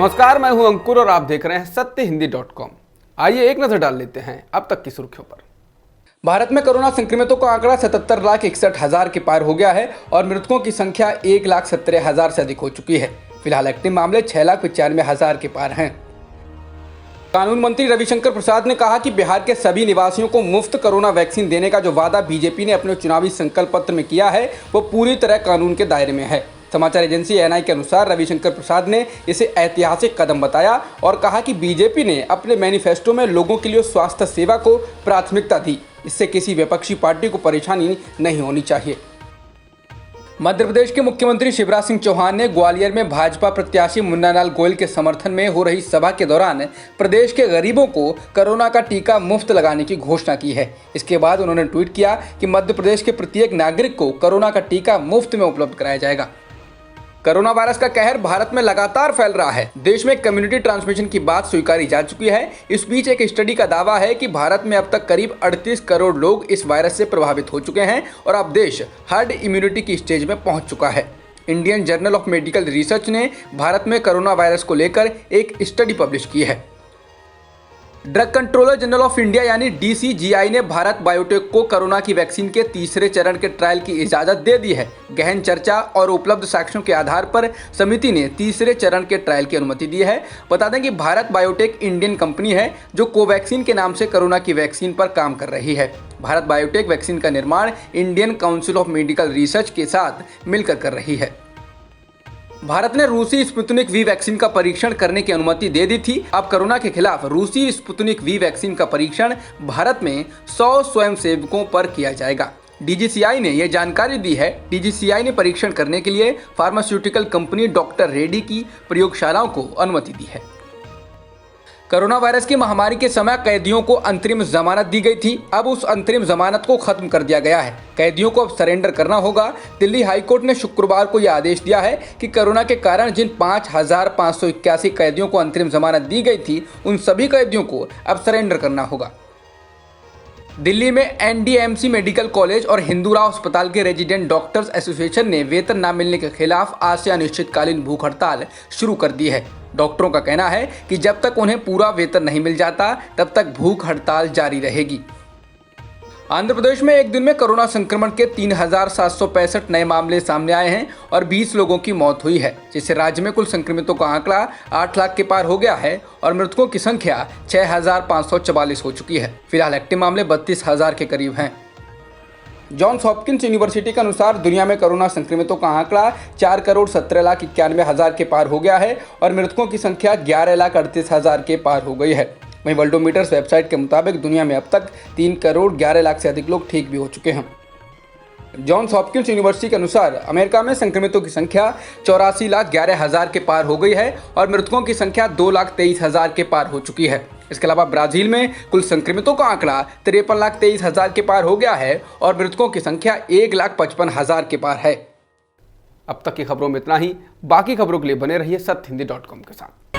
नमस्कार, मैं हूं अंकुर और आप देख रहे हैं सत्यहिंदी.com। आइए एक नजर डाल लेते हैं अब तक की सुर्खियों पर। भारत में कोरोना संक्रमितों का आंकड़ा 77,61,000 के पार हो गया है और मृतकों की संख्या 1,17,000 से अधिक हो चुकी है। फिलहाल एक्टिव मामले 6,95,000 के पार हैं। कानून मंत्री रविशंकर प्रसाद ने कहा कि बिहार के सभी निवासियों को मुफ्त कोरोना वैक्सीन देने का जो वादा बीजेपी ने अपने चुनावी संकल्प पत्र में किया है वो पूरी तरह कानून के दायरे में है। समाचार एजेंसी एएनआई के अनुसार रविशंकर प्रसाद ने इसे ऐतिहासिक कदम बताया और कहा कि बीजेपी ने अपने मैनिफेस्टो में लोगों के लिए स्वास्थ्य सेवा को प्राथमिकता दी। इससे किसी विपक्षी पार्टी को परेशानी नहीं होनी चाहिए। मध्य प्रदेश के मुख्यमंत्री शिवराज सिंह चौहान ने ग्वालियर में भाजपा प्रत्याशी मुन्नालाल गोयल के समर्थन में हो रही सभा के दौरान प्रदेश के गरीबों को कोरोना का टीका मुफ्त लगाने की घोषणा की है। इसके बाद उन्होंने ट्वीट किया कि मध्य प्रदेश के प्रत्येक नागरिक को कोरोना का टीका मुफ्त में उपलब्ध कराया जाएगा। कोरोना वायरस का कहर भारत में लगातार फैल रहा है। देश में कम्युनिटी ट्रांसमिशन की बात स्वीकारी जा चुकी है। इस बीच एक स्टडी का दावा है कि भारत में अब तक करीब 38 करोड़ लोग इस वायरस से प्रभावित हो चुके हैं और अब देश हर्ड इम्यूनिटी की स्टेज में पहुंच चुका है। Indian journal of medical research ने भारत में कोरोना वायरस को लेकर एक स्टडी पब्लिश की है। Drug controller general of India यानी डीसीजीआई ने भारत बायोटेक को कोरोना की वैक्सीन के तीसरे चरण के ट्रायल की इजाजत दे दी है। गहन चर्चा और उपलब्ध साक्ष्यों के आधार पर समिति ने तीसरे चरण के ट्रायल की अनुमति दी है। बता दें कि भारत बायोटेक इंडियन कंपनी है जो कोवैक्सीन के नाम से कोरोना की वैक्सीन पर काम कर रही है। भारत बायोटेक वैक्सीन का निर्माण Indian council of medical research के साथ मिलकर कर रही है। भारत ने रूसी स्पुतनिक वी वैक्सीन का परीक्षण करने की अनुमति दे दी थी। अब कोरोना के खिलाफ रूसी स्पुतनिक वी वैक्सीन का परीक्षण भारत में 100 स्वयंसेवकों पर किया जाएगा। डीजीसीआई ने यह जानकारी दी है। डीजीसीआई ने परीक्षण करने के लिए फार्मास्यूटिकल कंपनी डॉक्टर रेड्डी की प्रयोगशालाओं को अनुमति दी है। कोरोना वायरस की महामारी के समय कैदियों को अंतरिम जमानत दी गई थी। अब उस अंतरिम जमानत को खत्म कर दिया गया है। कैदियों को अब सरेंडर करना होगा। दिल्ली हाईकोर्ट ने शुक्रवार को यह आदेश दिया है कि कोरोना के कारण जिन 5,581 कैदियों को अंतरिम जमानत दी गई थी उन सभी कैदियों को अब सरेंडर करना होगा। दिल्ली में एनडीएमसी मेडिकल कॉलेज और हिंदूराव अस्पताल के रेजिडेंट डॉक्टर्स एसोसिएशन ने वेतन न मिलने के खिलाफ आज से अनिश्चितकालीन भूख हड़ताल शुरू कर दी है। डॉक्टरों का कहना है कि जब तक उन्हें पूरा वेतन नहीं मिल जाता तब तक भूख हड़ताल जारी रहेगी। आंध्र प्रदेश में एक दिन में कोरोना संक्रमण के 3,765 नए मामले सामने आए हैं और 20 लोगों की मौत हुई है, जिससे राज्य में कुल संक्रमितों का आंकड़ा 8 लाख के पार हो गया है और मृतकों की संख्या 6,544 हो चुकी है। फिलहाल एक्टिव मामले 32,000 के करीब हैं। जॉन्स हॉपकिंस यूनिवर्सिटी के अनुसार दुनिया में कोरोना संक्रमितों का आंकड़ा 4,17,91,000 के पार हो गया है और मृतकों की संख्या 11,38,000 के पार हो गई है। वहीं वर्ल्डोमीटर्स वेबसाइट के मुताबिक दुनिया में अब तक 3,11,00,000 से अधिक लोग ठीक भी हो चुके हैं। जॉन्स हॉपकिंस यूनिवर्सिटी के अनुसार अमेरिका में संक्रमितों की संख्या 84,11,000 के पार हो गई है और मृतकों की संख्या 2,23,000 के पार हो चुकी है। इसके अलावा ब्राजील में कुल संक्रमितों का आंकड़ा 53,23,000 के पार हो गया है और मृतकों की संख्या 1,55,000 के पार है। अब तक की खबरों में इतना ही। बाकी खबरों के लिए बने रहिए सत्यहिंदी.com के साथ।